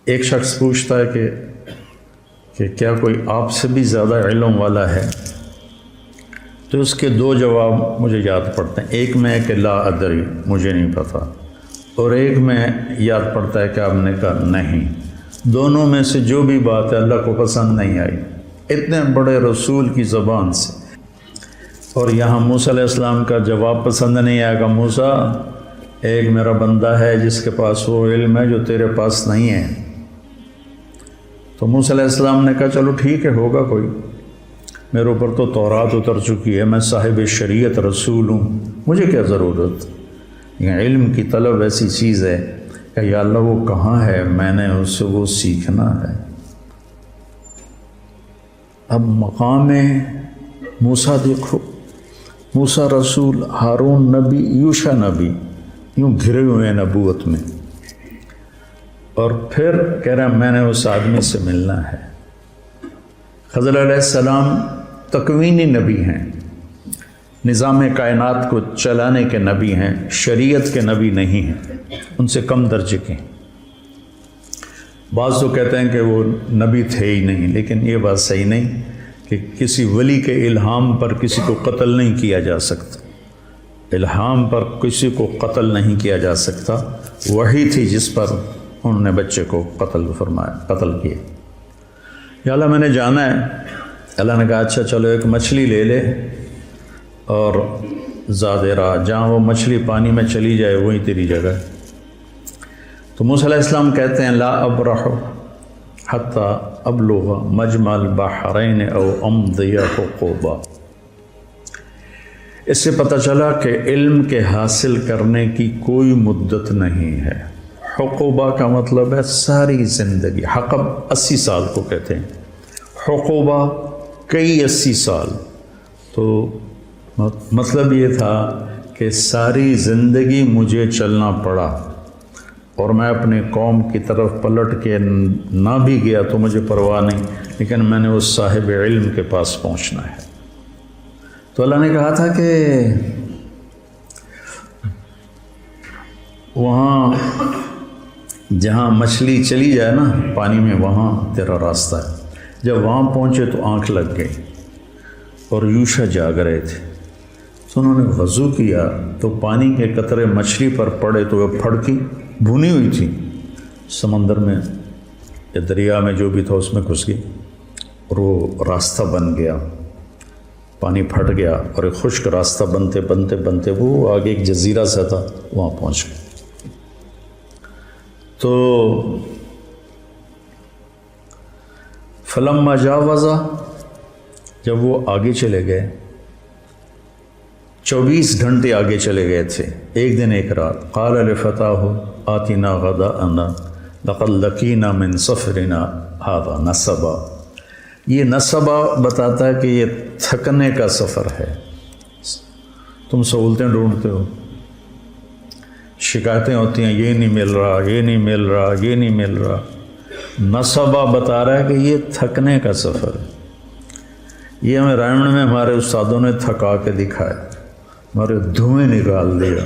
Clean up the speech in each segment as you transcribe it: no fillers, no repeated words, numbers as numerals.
ایک شخص پوچھتا ہے کہ کیا کوئی آپ سے بھی زیادہ علم والا ہے؟ تو اس کے دو جواب مجھے یاد پڑتے ہیں. ایک میں کہ لا ادری، مجھے نہیں پتہ، اور ایک میں یاد پڑتا ہے کہ آپ نے کہا نہیں. دونوں میں سے جو بھی بات ہے اللہ کو پسند نہیں آئی اتنے بڑے رسول کی زبان سے. اور یہاں موسیٰ علیہ السلام کا جواب پسند نہیں آیا کہ موسیٰ، ایک میرا بندہ ہے جس کے پاس وہ علم ہے جو تیرے پاس نہیں ہے. تو موسیٰ علیہ السلام نے کہا چلو ٹھیک ہے، ہوگا کوئی، میرے اوپر تو تورات اتر چکی ہے، میں صاحب شریعت رسول ہوں، مجھے کیا ضرورت. یہ علم کی طلب ایسی چیز ہے کہ یا اللہ وہ کہاں ہے، میں نے اس سے وہ سیکھنا ہے. اب مقام موسیٰ دیکھو، موسیٰ رسول، ہارون نبی، یوشع نبی، یوں گھرے ہوئے ہیں نبوت میں، اور پھر کہہ رہا میں نے اس آدمی سے ملنا ہے. خضر علیہ السلام تکوینی نبی ہیں، نظام کائنات کو چلانے کے نبی ہیں، شریعت کے نبی نہیں ہیں، ان سے کم درجے کے ہیں. بعض تو کہتے ہیں کہ وہ نبی تھے ہی نہیں، لیکن یہ بات صحیح نہیں کہ کسی ولی کے الہام پر کسی کو قتل نہیں کیا جا سکتا. الہام پر کسی کو قتل نہیں کیا جا سکتا. وحی تھی جس پر انہوں نے بچے کو قتل کیا. یا اللہ میں نے جانا ہے. اللہ نے کہا اچھا چلو ایک مچھلی لے لے اور زیادہ راہ، جہاں وہ مچھلی پانی میں چلی جائے وہیں تیری جگہ. تو موسیٰ علیہ السلام کہتے ہیں لا ابرح حتی ابلغ مجمع البحرین او امضی حقوبا. اس سے پتہ چلا کہ علم کے حاصل کرنے کی کوئی مدت نہیں ہے. حقوبہ کا مطلب ہے ساری زندگی. حقب 80 سال کو کہتے ہیں، حقوبہ کئی 80 سال. تو مطلب یہ تھا کہ ساری زندگی مجھے چلنا پڑا، اور میں اپنے قوم کی طرف پلٹ کے نہ بھی گیا تو مجھے پرواہ نہیں، لیکن میں نے اس صاحب علم کے پاس پہنچنا ہے. تو اللہ نے کہا تھا کہ وہاں جہاں مچھلی چلی جائے نا پانی میں، وہاں تیرا راستہ ہے. جب وہاں پہنچے تو آنکھ لگ گئی اور یوشع جاگ رہے تھے. تو انہوں نے وضو کیا تو پانی کے قطرے مچھلی پر پڑے تو وہ پھڑکی، بھونی ہوئی تھی، سمندر میں یا دریا میں جو بھی تھا اس میں گھس گئی، اور وہ راستہ بن گیا. پانی پھٹ گیا اور ایک خشک راستہ بنتے بنتے بنتے وہ آگے ایک جزیرہ سا تھا، وہاں پہنچ گئے. تو فلما جاوزا، جب وہ آگے چلے گئے، 24 گھنٹے آگے چلے گئے تھے، ایک دن ایک رات. قال لفتاہ آتنا غداءنا لقد لقینا من سفرنا هذا نصبا. یہ نصبا بتاتا ہے کہ یہ تھکنے کا سفر ہے. تم سہولتیں ڈھونڈتے ہو، شکایتیں ہوتی ہیں یہ نہیں مل رہا، یہ نہیں مل رہا، یہ نہیں مل رہا. نصبا بتا رہا ہے کہ یہ تھکنے کا سفر ہے. یہ ہمیں رائمن میں ہمارے استادوں نے تھکا کے دکھایا، ہمارے دھوئیں نکال دیا.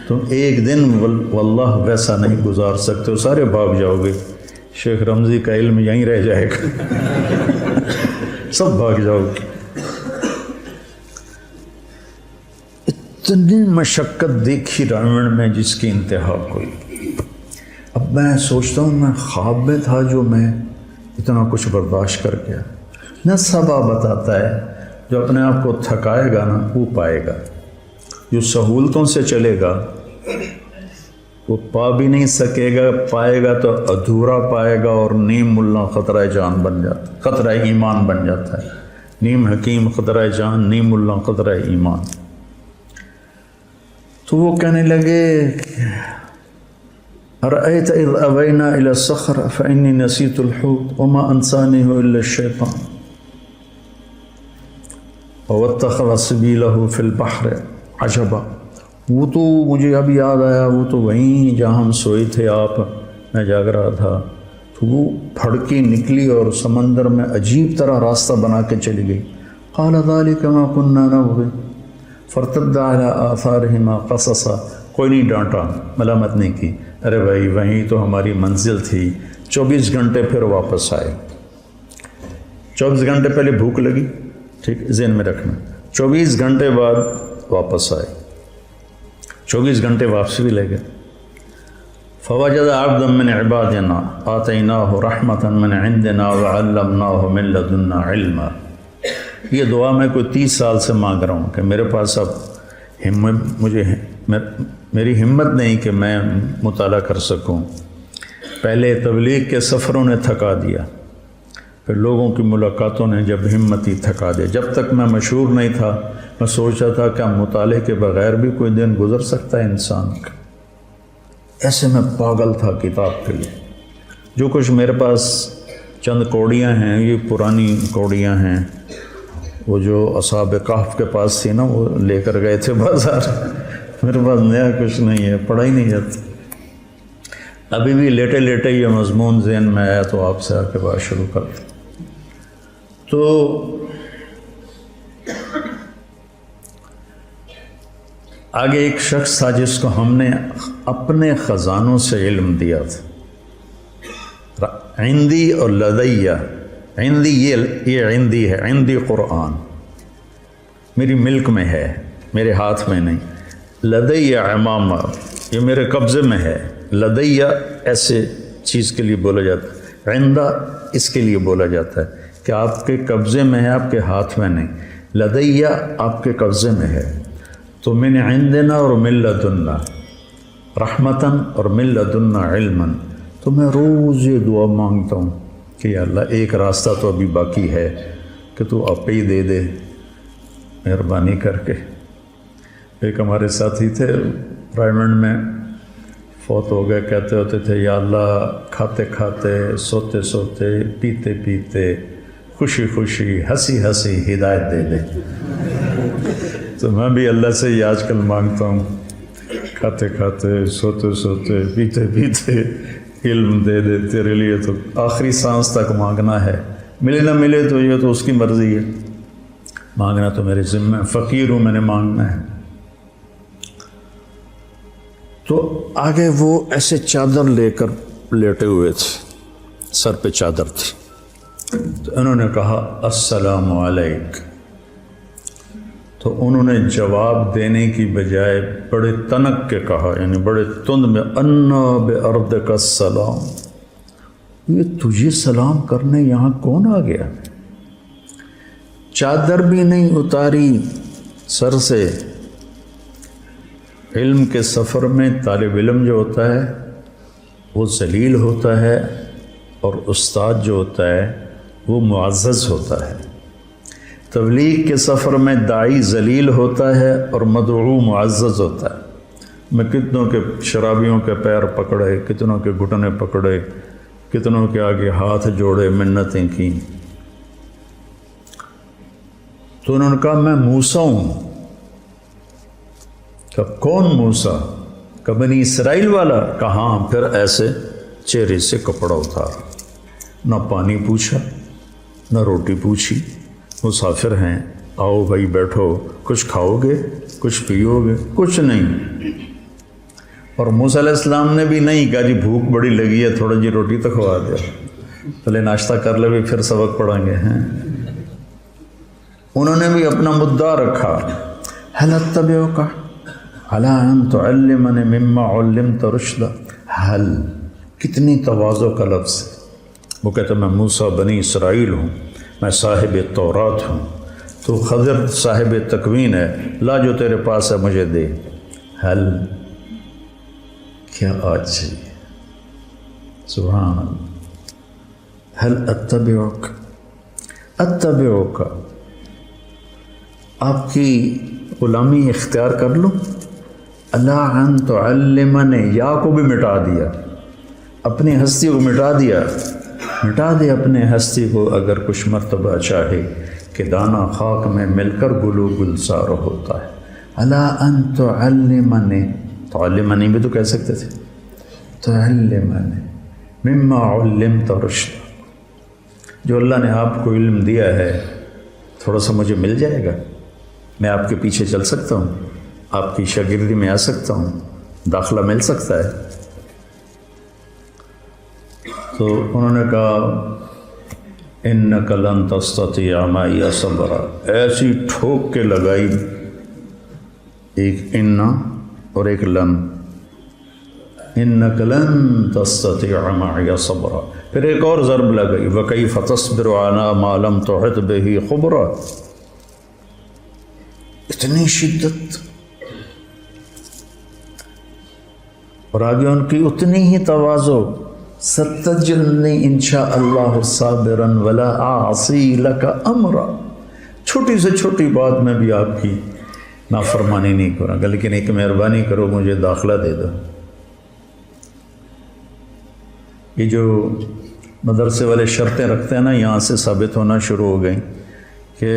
تم ایک دن واللہ ویسا نہیں گزار سکتے ہو، سارے بھاگ جاؤ گے. شیخ رمضی کا علم یہیں رہ جائے گا، سب بھاگ جاؤ گے. اتنی مشقت دیکھی رائمن میں جس کی انتہا کوئی. اب میں سوچتا ہوں میں خواب میں تھا جو میں اتنا کچھ برداشت کر گیا. نصبا بتاتا ہے جو اپنے آپ کو تھکائے گا نا وہ پائے گا، جو سہولتوں سے چلے گا وہ پا بھی نہیں سکے گا، پائے گا تو ادھورا پائے گا، اور نیم ملا خطرہ جان بن جاتا، خطرہ ایمان بن جاتا ہے. نیم حکیم خطرہ جان، نیم ملا خطرہ ایمان. تو وہ کہنے لگے ارأیت اذ اوینا الی الصخرۃ فانی نسیت الحوت وما انسانیہ الا الشیطان واتخذ سبیلہ فی البحر عجبا. وہ تو مجھے اب یاد آیا، وہ تو وہیں جہاں ہم سوئے تھے، آپ، میں جاگ رہا تھا، تو وہ پھڑکی نکلی اور سمندر میں عجیب طرح راستہ بنا کے چلی گئی. قال ذلک ما كنا نبغي فارتد على آثارهما قصصا. کوئی نہیں ڈانٹا، ملامت نہیں کی. ارے بھائی وہیں تو ہماری منزل تھی. 24 گھنٹے پھر واپس آئے. 24 گھنٹے پہلے بھوک لگی، ٹھیک ذہن میں رکھنا. 24 گھنٹے بعد واپس آئے. 24 گھنٹے واپسی بھی لے گئے. فوجد عبدا من عبادنا آتیناہ رحمۃ من عندنا وعلمناہ من لدنا علما. یہ دعا میں کوئی 30 سال سے مانگ رہا ہوں کہ میرے پاس اب میری ہمت نہیں کہ میں مطالعہ کر سکوں. پہلے تبلیغ کے سفروں نے تھکا دیا، پھر لوگوں کی ملاقاتوں نے جب ہمت ہی تھکا دیا. جب تک میں مشہور نہیں تھا میں سوچا تھا کہ مطالعے کے بغیر بھی کوئی دن گزر سکتا ہے انسان کا. ایسے میں پاگل تھا کتاب کے لیے. جو کچھ میرے پاس چند کوڑیاں ہیں یہ پرانی کوڑیاں ہیں، وہ جو اصحاب کہف کے پاس تھی نا وہ لے کر گئے تھے بازار. میرے پاس نیا کچھ نہیں ہے، پڑھا ہی نہیں جاتا. ابھی بھی لیٹے لیٹے یہ مضمون ذہن میں آیا تو آپ سے آ کے بات شروع کرتے. تو آگے ایک شخص تھا جس کو ہم نے اپنے خزانوں سے علم دیا تھا. عندی اور لدیہ. عندی یہ عندی ہے، عندی قرآن میری ملک میں ہے، میرے ہاتھ میں نہیں. لدیہ امامہ یہ میرے قبضے میں ہے. لدیہ ایسے چیز کے لیے بولا جاتا ہے. عندہ اس کے لیے بولا جاتا ہے کہ آپ کے قبضے میں ہے، آپ کے ہاتھ میں نہیں. لدیہ آپ کے قبضے میں ہے. تو من عندنا اور من لدنا رحمتاً اور من لدنا علماً. تو میں روز یہ دعا مانگتا ہوں کہ یا اللہ ایک راستہ تو ابھی باقی ہے کہ تو آپ ہی دے دے مہربانی کر کے. ایک ہمارے ساتھی تھے رائمنڈ میں، فوت ہو گئے. کہتے ہوتے تھے یا اللہ کھاتے کھاتے، سوتے سوتے، پیتے پیتے، خوشی خوشی، ہنسی ہنسی ہدایت دے دے. تو میں بھی اللہ سے یہ آج کل مانگتا ہوں، کھاتے کھاتے، سوتے سوتے، پیتے پیتے علم دے دے. تیرے لیے تو آخری سانس تک مانگنا ہے، ملے نہ ملے تو یہ تو اس کی مرضی ہے، مانگنا تو میرے ذمہ. فقیر ہوں، میں نے مانگنا ہے. تو آگے وہ ایسے چادر لے کر لیٹے ہوئے تھے، سر پہ چادر تھی. تو انہوں نے کہا السلام علیک. تو انہوں نے جواب دینے کی بجائے بڑے تنک کے کہا، یعنی بڑے تند میں، انا بارضک السلام. یہ تجھے سلام کرنے یہاں کون آ گیا؟ چادر بھی نہیں اتاری سر سے. علم کے سفر میں طالب علم جو ہوتا ہے وہ ذلیل ہوتا ہے، اور استاد جو ہوتا ہے وہ معزز ہوتا ہے. تبلیغ کے سفر میں داعی ذلیل ہوتا ہے اور مدعو معزز ہوتا ہے. میں کتنوں کے شرابیوں کے پیر پکڑے، کتنوں کے گھٹنے پکڑے، کتنوں کے آگے ہاتھ جوڑے، منتیں کی. تو انہوں نے کہا میں موسیٰ ہوں. کہ کون موسیٰ؟ کہ بنی اسرائیل والا. کہاں؟ پھر ایسے چہرے سے کپڑا اتارا. نہ پانی پوچھا، نہ روٹی پوچھی. مسافر ہیں، آؤ بھائی بیٹھو، کچھ کھاؤ گے، کچھ پیو گے؟ کچھ نہیں. اور موسیٰ علیہ السلام نے بھی نہیں کہا جی بھوک بڑی لگی ہے تھوڑا جی روٹی تو کھوا دیا، پہلے ناشتہ کر لے بھی پھر سبق پڑھیں گے. ہیں انہوں نے بھی اپنا مدعا رکھا. هل اتبعک علی ان تعلمنی مما علمت رشدا. حل کتنی تواضع کا لفظ ہے. وہ کہتا میں موسیٰ بنی اسرائیل ہوں، میں صاحب تورات ہوں، تو خضر صاحب تکوین ہے، لا جو تیرے پاس ہے مجھے دے. حل کیا آج چاہیے، سبحان اللہ. حل اتبعک، اتبعک آپ کی غلامی اختیار کر لوں. اللہ ان تعلمنی، یا کو بھی مٹا دیا، اپنی ہستی کو مٹا دیا. مٹا دے اپنے ہستی کو اگر کچھ مرتبہ چاہے کہ دانہ خاک میں مل کر گلو گلزار ہوتا ہے. اللہ ان تعلمنی، تعلمنی بھی تو کہہ سکتے تھے. تعلمنی مما علمت رشدا، جو اللہ نے آپ کو علم دیا ہے تھوڑا سا مجھے مل جائے گا، میں آپ کے پیچھے چل سکتا ہوں، آپ کی شاگردی میں آ سکتا ہوں، داخلہ مل سکتا ہے. تو انہوں نے کہا انک لن تستطیع معی صبرا، ایسی ٹھوک کے لگائی، ایک انا اور ایک لن، انک لن تستطیع معی صبرا، پھر ایک اور ضرب لگائی وکیف تصبر علی ما لم تحط بہ خبرا، اتنی شدت، اور آگے ان کی اتنی ہی تواضع، ستجدنی انشاء اللہ صابرا ولا اعصی لک امرا، چھوٹی سے چھوٹی بات میں بھی آپ کی نافرمانی نہیں کروں گا، لیکن ایک مہربانی کرو مجھے داخلہ دے دو۔ یہ جو مدرسے والے شرطیں رکھتے ہیں نا، یہاں سے ثابت ہونا شروع ہو گئیں کہ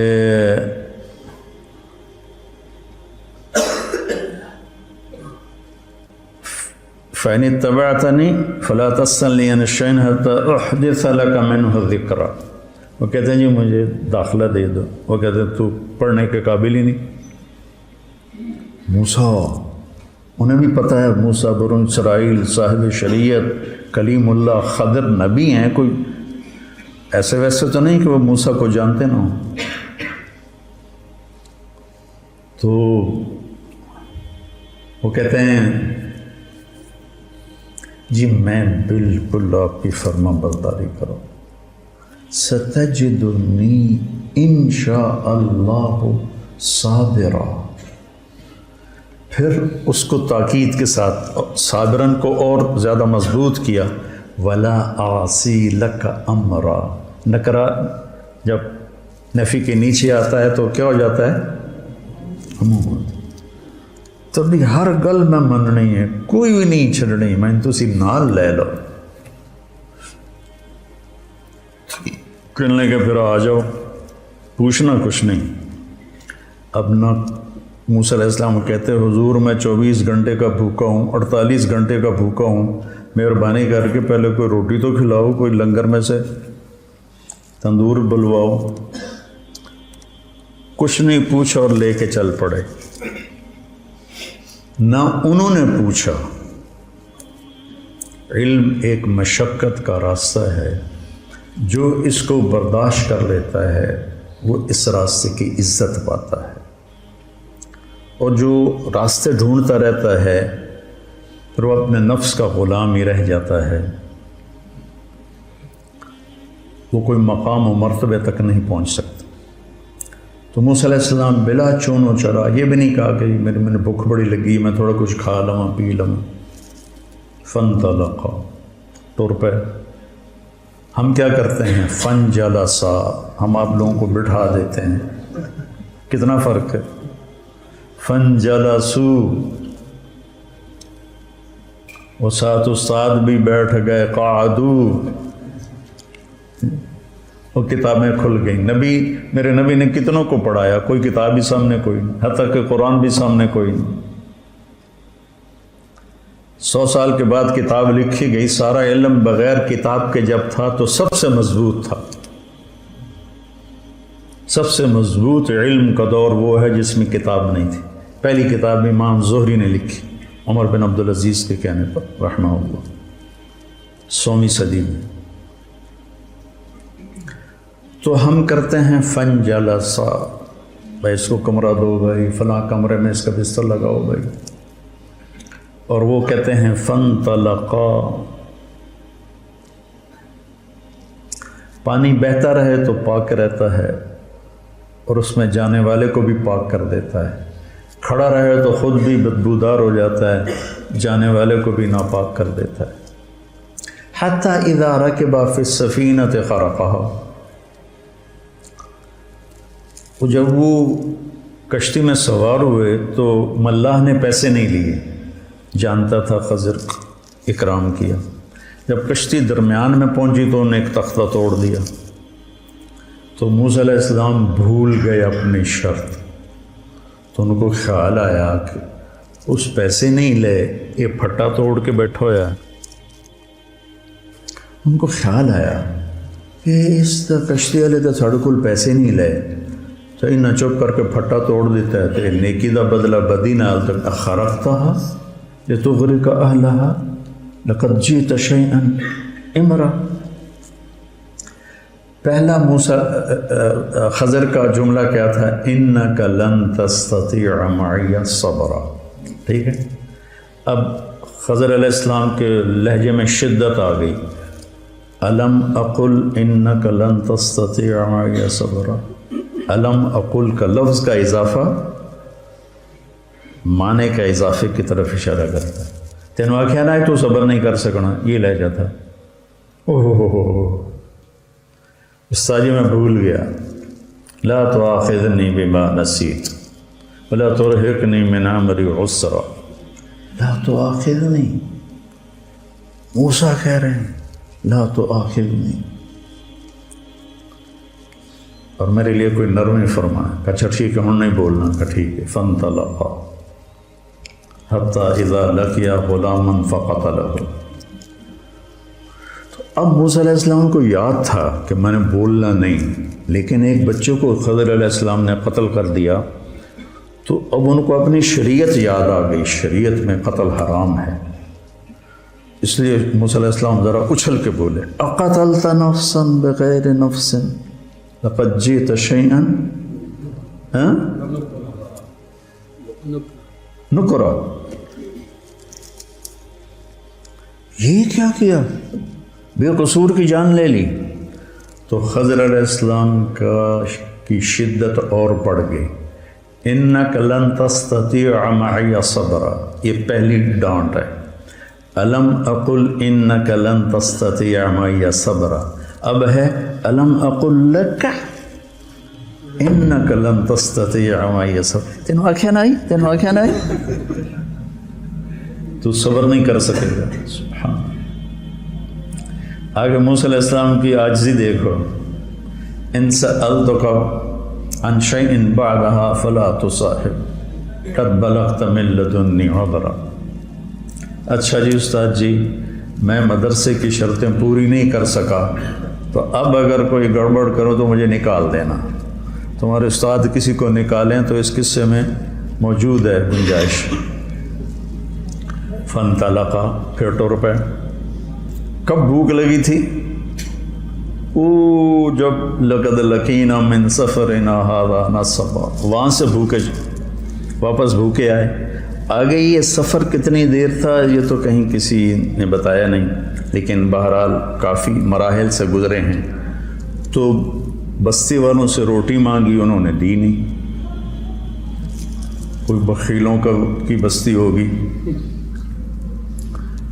فَإِنِ اتَّبَعْتَنِي فَلَا تَسْأَلْنِي عَنِ الشَّيْءِ حَتَّى أُحْدِثَ لَكَ مِنْهُ ذِكْرًا، وہ کہتے ہیں جی مجھے داخلہ دے دو، وہ کہتے ہیں تو پڑھنے کے قابل ہی نہیں۔ موسیٰ، انہیں بھی پتہ ہے موسیٰ بنو اسرائیل صاحب شریعت کلیم اللہ خضر نبی ہیں، کوئی ایسے ویسے تو نہیں کہ وہ موسیٰ کو جانتے نہ ہوں۔ تو وہ کہتے ہیں جی میں بالکل آپ کی فرما برداری کروں، ستجدنی انشاء اللہ صابرا، پھر اس کو تاکید کے ساتھ صابرن کو اور زیادہ مضبوط کیا، ولا اعصی لک امرا، نکرہ جب نفی کے نیچے آتا ہے تو کیا ہو جاتا ہے؟ تو بھی ہر گل میں مننی ہے، کوئی بھی نہیں چھڑنی، میں تسی نال لے لو، کہنے کے پھر آ جاؤ، پوچھنا کچھ نہیں۔ اب نہ موسیٰ علیہ السلام کہتے حضور میں 24 گھنٹے کا بھوکا ہوں، 48 گھنٹے کا بھوکا ہوں، مہربانی کر کے پہلے کوئی روٹی تو کھلاؤ، کوئی لنگر میں سے تندور بلواؤ، کچھ نہیں پوچھا اور لے کے چل پڑے۔ نہ انہوں نے پوچھا، علم ایک مشقت کا راستہ ہے، جو اس کو برداشت کر لیتا ہے وہ اس راستے کی عزت پاتا ہے، اور جو راستے ڈھونڈتا رہتا ہے پھر وہ اپنے نفس کا غلام ہی رہ جاتا ہے، وہ کوئی مقام و مرتبے تک نہیں پہنچ سکتا۔ تو موسیٰ علیہ السلام بلا چون و چرا، یہ بھی نہیں کہا کہ میں بھوک بڑی لگی میں تھوڑا کچھ کھا لوں پی لوں، فانطلقا، ٹور پہ۔ ہم کیا کرتے ہیں؟ فانجلسا، ہم آپ لوگوں کو بٹھا دیتے ہیں، کتنا فرق ہے؟ فانجلسو، وہ ساتھ استاد بھی بیٹھ گئے، قعدو، وہ کتابیں کھل گئیں۔ میرے نبی نے کتنوں کو پڑھایا، کوئی کتاب بھی سامنے کوئی نہیں، حتیٰ کہ قرآن بھی سامنے کوئی نہیں۔ 100 سال کے بعد کتاب لکھی گئی، سارا علم بغیر کتاب کے جب تھا تو سب سے مضبوط تھا۔ سب سے مضبوط علم کا دور وہ ہے جس میں کتاب نہیں تھی۔ پہلی کتاب امام زہری نے لکھی، عمر بن عبدالعزیز کے کہنے پر رحمہ اللہ، 100ویں صدی میں۔ تو ہم کرتے ہیں فن جلسا، بھائی اس کو کمرہ دو، بھائی فلاں کمرے میں اس کا بستر لگاؤ بھائی، اور وہ کہتے ہیں فن طلقا، پانی بہتا رہے تو پاک رہتا ہے اور اس میں جانے والے کو بھی پاک کر دیتا ہے، کھڑا رہے تو خود بھی بدبودار ہو جاتا ہے، جانے والے کو بھی ناپاک کر دیتا ہے۔ حتی اذا رکب فی السفینۃ خرقہا، جب وہ کشتی میں سوار ہوئے تو ملاح نے پیسے نہیں لیے، جانتا تھا خضر اکرام کیا۔ جب کشتی درمیان میں پہنچی تو انہیں ایک تختہ توڑ دیا، تو موسیٰ علیہ السلام بھول گئے اپنی شرط، تو ان کو خیال آیا کہ اس پیسے نہیں لے، یہ پھٹا توڑ کے بیٹھا ہوا ہے۔ ان کو خیال آیا کہ اس کشتی والے تو ساڑھے کول پیسے نہیں لے، تو انہیں چپ کر کے پھٹا توڑ دیتا ہے، تو نیکی دا بدلہ بدی نال تک اخرقتہا لتغرق اہلہا لقد جئت شیئا امرا، پہلا خضر کا جملہ کیا تھا؟ انک لن تستطیع معی صبرا، ٹھیک ہے؟ اب خضر علیہ السلام کے لہجے میں شدت آ گئی، الم اقل انک لن تستطیع معی صبرا، الم اقل کا لفظ کا اضافہ معنی کا اضافے کی طرف اشارہ کرتا ہے۔ تینوں آخیا نہ تو صبر نہیں کر سکنا، یہ لہجہ تھا۔ استاد جی میں بھول گیا، لا تؤاخذنی بما نسیت ولا ترهقنی من امری عسرا، لا تؤاخذنی، موسیٰ کہہ رہے ہیں لا تؤاخذنی، اور میرے لیے کوئی نرمی فرمائے کہ اچھا ٹھیک ہے ہم نہیں بولنا، کہ ٹھیک ہے۔ فانطلقا حتی اذا لقیا غلاما فقتلہ، تو اب موسیٰ علیہ السلام کو یاد تھا کہ میں نے بولنا نہیں، لیکن ایک بچے کو خضر علیہ السلام نے قتل کر دیا، تو اب ان کو اپنی شریعت یاد آ گئی، شریعت میں قتل حرام ہے، اس لیے موسیٰ علیہ السلام ذرا اچھل کے بولے اقتلت نفسا بغیر نفس لقد جئت شیئا نکرا، یہ کیا بے قصور کی جان لے لی۔ تو خضر علیہ السلام کی شدت اور بڑھ گئی، انک لن تستطیع معی صبرا، یہ پہلی ڈانٹ ہے۔ الم اقل انک لن تستطیع معی صبرا، اب ہے الم اقل لک انک لن تستطیع معی صبرا، تینوں آنکھیں نہ آئی تو صبر نہیں کر سکے گا۔ سبحان اللہ۔ آگے موسیٰ علیہ السلام کی عاجزی دیکھو، ان سألتک عن شیء بعدها فلا تصاحب قد بلغت من لدنی عذرا، اچھا جی استاد جی میں مدرسے کی شرطیں پوری نہیں کر سکا، تو اب اگر کوئی گڑبڑ کرو تو مجھے نکال دینا، تمہارے استاد کسی کو نکالیں تو اس قصے میں موجود ہے گنجائش۔ فانطلقا، پھر ٹر پہ۔ کب بھوک لگی تھی؟ جب لقد لقینا من سفرنا ھذا نصبا، وہاں سے واپس بھوکے آئے۔ آگے یہ سفر کتنی دیر تھا یہ تو کہیں کسی نے بتایا نہیں، لیکن بہرحال کافی مراحل سے گزرے ہیں۔ تو بستی والوں سے روٹی مانگی، انہوں نے دی نہیں، کوئی بخیلوں کی بستی ہوگی۔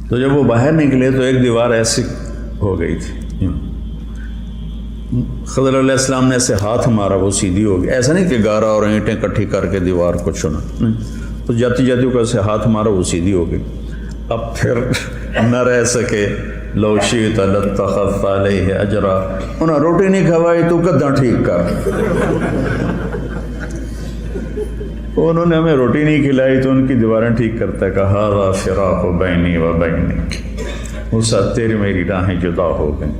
تو جب وہ باہر نکلے تو ایک دیوار ایسی ہو گئی تھی، خضر علیہ السلام نے ایسے ہاتھ مارا وہ سیدھی ہو گئی، ایسا نہیں کہ گارا اور اینٹیں کٹھی کر کے دیوار کو چنا، تو جاتی کو ایسے ہاتھ مارا وہ سیدھی ہو گئی۔ اب پھر نہ رہ سکے، لو شئت لاتخذت علیہ اجرا، انہیں روٹی نہیں کھوائی تو کداں ٹھیک کر، انہوں نے ہمیں روٹی نہیں کھلائی تو ان کی دیواریں ٹھیک کرتا ہے، کہا ھذا فراق بینی و بینک، موسیٰ تیری میری راہیں جدا ہو گئیں۔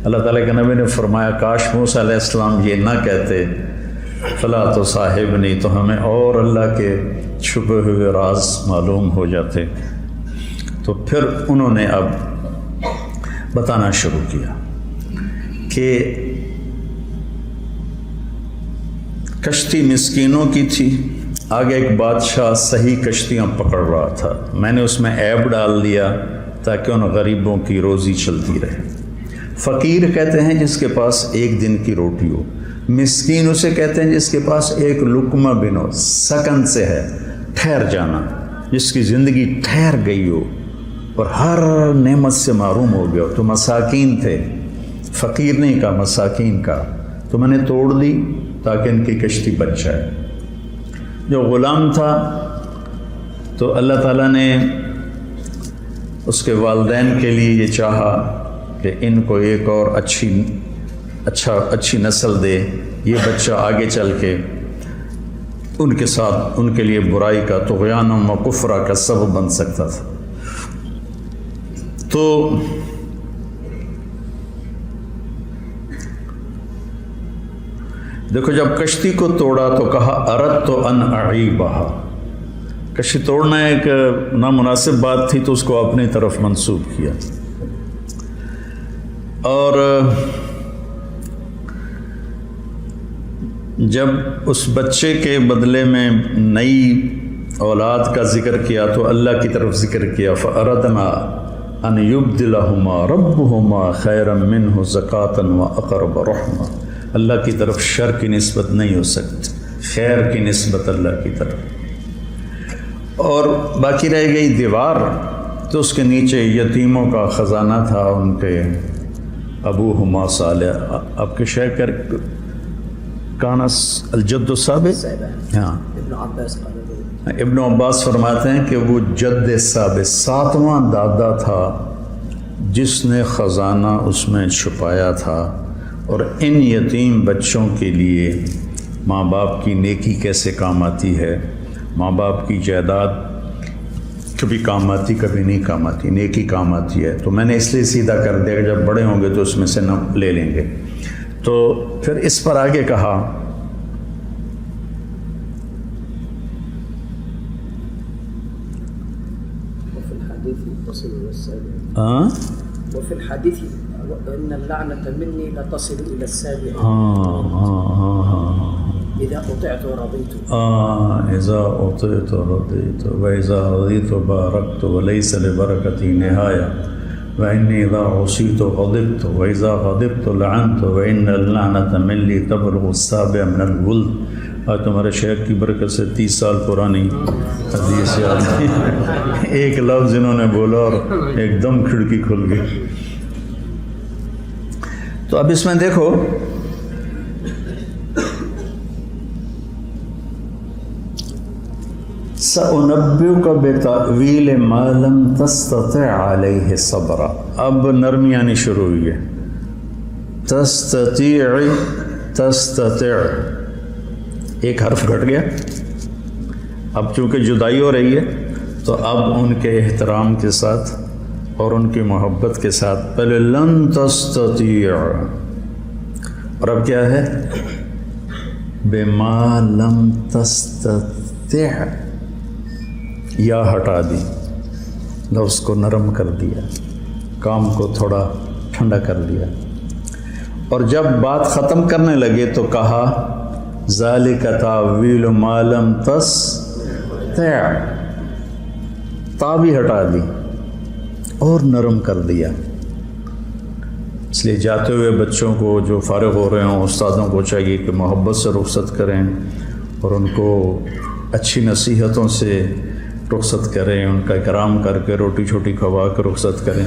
اللہ تعالیٰ کے نبی نے فرمایا کاش موسیٰ علیہ السلام یہ نہ کہتے فلا تصاحبنی، تو ہمیں اور اللہ کے چھپے ہوئے راز معلوم ہو جاتے۔ تو پھر انہوں نے اب بتانا شروع کیا کہ کشتی مسکینوں کی تھی، آگے ایک بادشاہ صحیح کشتیاں پکڑ رہا تھا، میں نے اس میں عیب ڈال دیا تاکہ ان غریبوں کی روزی چلتی رہے۔ فقیر کہتے ہیں جس کے پاس ایک دن کی روٹی ہو، مسکین اسے کہتے ہیں جس کے پاس ایک لقمہ بن ہو، سکن سے ہے، ٹھہر جانا، جس کی زندگی ٹھہر گئی ہو اور ہر نعمت سے محروم ہو گیا ہو۔ تو مساکین تھے، فقیر نہیں کہا، مساکین کا، تو میں نے توڑ دی تاکہ ان کی کشتی بچ جائے۔ جو غلام تھا تو اللہ تعالیٰ نے اس کے والدین کے لیے یہ چاہا کہ ان کو ایک اور اچھی نسل دے، یہ بچہ آگے چل کے ان کے ساتھ ان کے لیے برائی کا، طغیان و کفرہ کا سبب بن سکتا تھا۔ تو دیکھو جب کشتی کو توڑا تو کہا اردت ان اعیبہا، کشتی توڑنا ایک نامناسب بات تھی تو اس کو اپنی طرف منسوب کیا۔ اور جب اس بچے کے بدلے میں نئی اولاد کا ذکر کیا تو اللہ کی طرف ذکر کیا، فَأَرَدْنَا أَنْ يُبْدِلَهُمَا رَبُّهُمَا خَيْرًا مِّنْهُ زَكَاةً وَأَقْرَبَ رَحْمًا۔ اللہ کی طرف شر کی نسبت نہیں ہو سکتی، خیر کی نسبت اللہ کی طرف۔ اور باقی رہ گئی دیوار، تو اس کے نیچے یتیموں کا خزانہ تھا، ان کے ابوہما صالح، آپ کے شیخ کانس الجد السابق، ہاں ابن عباس فرماتے ہیں کہ وہ جد ثابت 7واں دادا تھا جس نے خزانہ اس میں چھپایا تھا۔ اور ان یتیم بچوں کے لیے ماں باپ کی نیکی کیسے کام آتی ہے، ماں باپ کی جائیداد کبھی کام آتی کبھی نہیں کام آتی، نیکی کام آتی ہے۔ تو میں نے اس لیے سیدھا کر دیا کہ جب بڑے ہوں گے تو اس میں سے نہ لے لیں گے۔ تو پھر اس پر آگے کہا وفي الحديث ان اللعنة مني لتصل الى السابع اذا اطعت رضيت اذا اطعت رضيت واذا رضيت باركت وليس لبركتي نهاية واني اذا عصيت غضبت واذا غضبت لعنت وان اللعنة مني تبلغ السابع من الولد۔ آج تمہارے شیخ کی برکت سے 30 سال پرانی حدیث یاد ہے، ایک لفظ انہوں نے بولا اور ایک دم کھڑکی کھل گئی۔ تو اب اس میں دیکھو سأنبئك بتأویل ما لم تستطع علیہ صبرا۔ اب نرمی آنی شروع ہوئی ہے، تستطيع ایک حرف گھٹ گیا۔ اب چونکہ جدائی ہو رہی ہے تو اب ان کے احترام کے ساتھ اور ان کی محبت کے ساتھ پہلے لن تستطيع، اور اب کیا ہے بما لم تستطع، یا ہٹا دی، لفظ کو نرم کر دیا، کام کو تھوڑا ٹھنڈا کر دیا۔ اور جب بات ختم کرنے لگے تو کہا ذالک تاویل ما لم تستطع، تا بھی ہٹا دی اور نرم کر دیا۔ اس لیے جاتے ہوئے بچوں کو جو فارغ ہو رہے ہوں، استادوں کو چاہیے کہ محبت سے رخصت کریں اور ان کو اچھی نصیحتوں سے رخصت کریں، ان کا اکرام کر کے روٹی چھوٹی کھوا کے رخصت کریں۔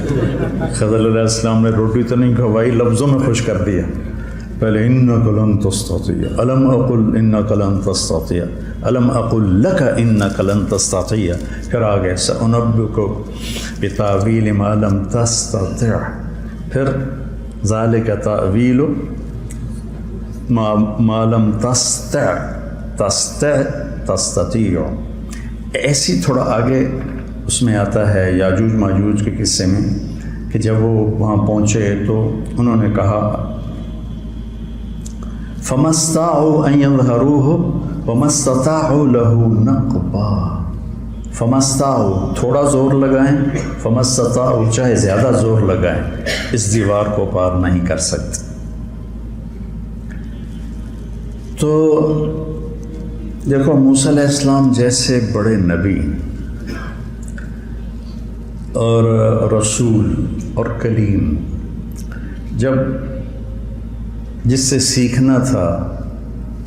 خضر علیہ السلام نے روٹی تو نہیں کھوائی، لفظوں میں خوش کر دیا۔ پہلے انک لن تستطیع، الم اقل انک لن تستطیع، الم اقل لک انک لن تستطیع، پھر آگے سأنبئک بتأویل ما لم تستطع، پھر ذالک تأویل ما لم تستطیع۔ ایسی تھوڑا آگے اس میں آتا ہے یاجوج ماجوج کے قصے میں کہ جب وہ وہاں پہنچے تو انہوں نے کہا فَمَا اسْتَطَاعُوا أَن يَظْهَرُوهُ وَمَا اسْتَطَاعُوا لَهُ نَقْبًا۔ فَمَا اسْتَطَاعُوا تھوڑا زور لگائیں، فَمَا اسْتَطَاعُوا چاہے زیادہ زور لگائیں اس دیوار کو پار نہیں کر سکتے۔ تو دیکھو موسیٰ علیہ السلام جیسے بڑے نبی اور رسول اور کلیم جب جس سے سیکھنا تھا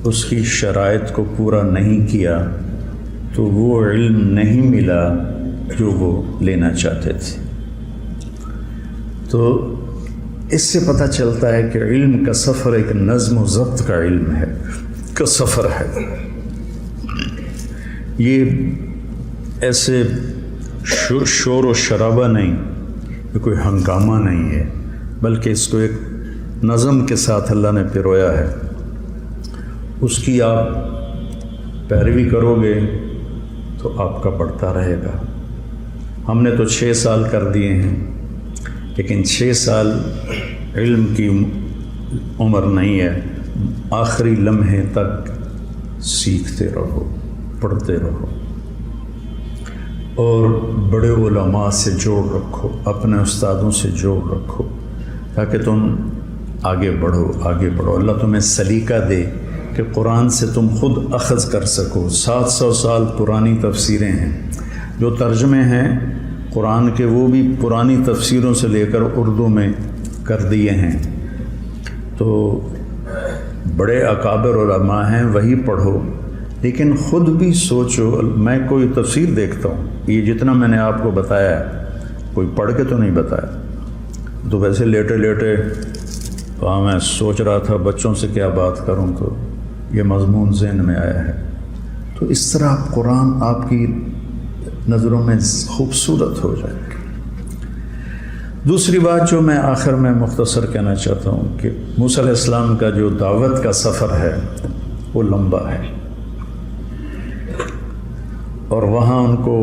اس کی شرائط کو پورا نہیں کیا تو وہ علم نہیں ملا جو وہ لینا چاہتے تھے۔ تو اس سے پتہ چلتا ہے کہ علم کا سفر ایک نظم و ضبط کا علم ہے، کا سفر ہے۔ یہ ایسے شور و شرابہ نہیں، یہ کوئی ہنگامہ نہیں ہے، بلکہ اس کو ایک نظم کے ساتھ اللہ نے پرویا ہے۔ اس کی آپ پیروی کرو گے تو آپ کا بڑھتا رہے گا۔ ہم نے تو 6 سال کر دیے ہیں، لیکن 6 سال علم کی عمر نہیں ہے، آخری لمحے تک سیکھتے رہو، پڑھتے رہو اور بڑے علماء سے جوڑ رکھو، اپنے استادوں سے جوڑ رکھو تاکہ تم آگے بڑھو. اللہ تمہیں سلیقہ دے کہ قرآن سے تم خود اخذ کر سکو. 700 سال پرانی تفسیریں ہیں، جو ترجمے ہیں قرآن کے وہ بھی پرانی تفسیروں سے لے کر اردو میں کر دیے ہیں. تو بڑے اکابر علماء ہیں، وہی پڑھو، لیکن خود بھی سوچو. میں کوئی تفسیر دیکھتا ہوں، یہ جتنا میں نے آپ کو بتایا ہے کوئی پڑھ کے تو نہیں بتایا، تو ویسے لیٹے وہاں میں سوچ رہا تھا بچوں سے کیا بات کروں، تو یہ مضمون ذہن میں آیا ہے. تو اس طرح قرآن آپ کی نظروں میں خوبصورت ہو جائے گا. دوسری بات جو میں آخر میں مختصر کہنا چاہتا ہوں کہ موسیٰ علیہ السلام کا جو دعوت کا سفر ہے وہ لمبا ہے، اور وہاں ان کو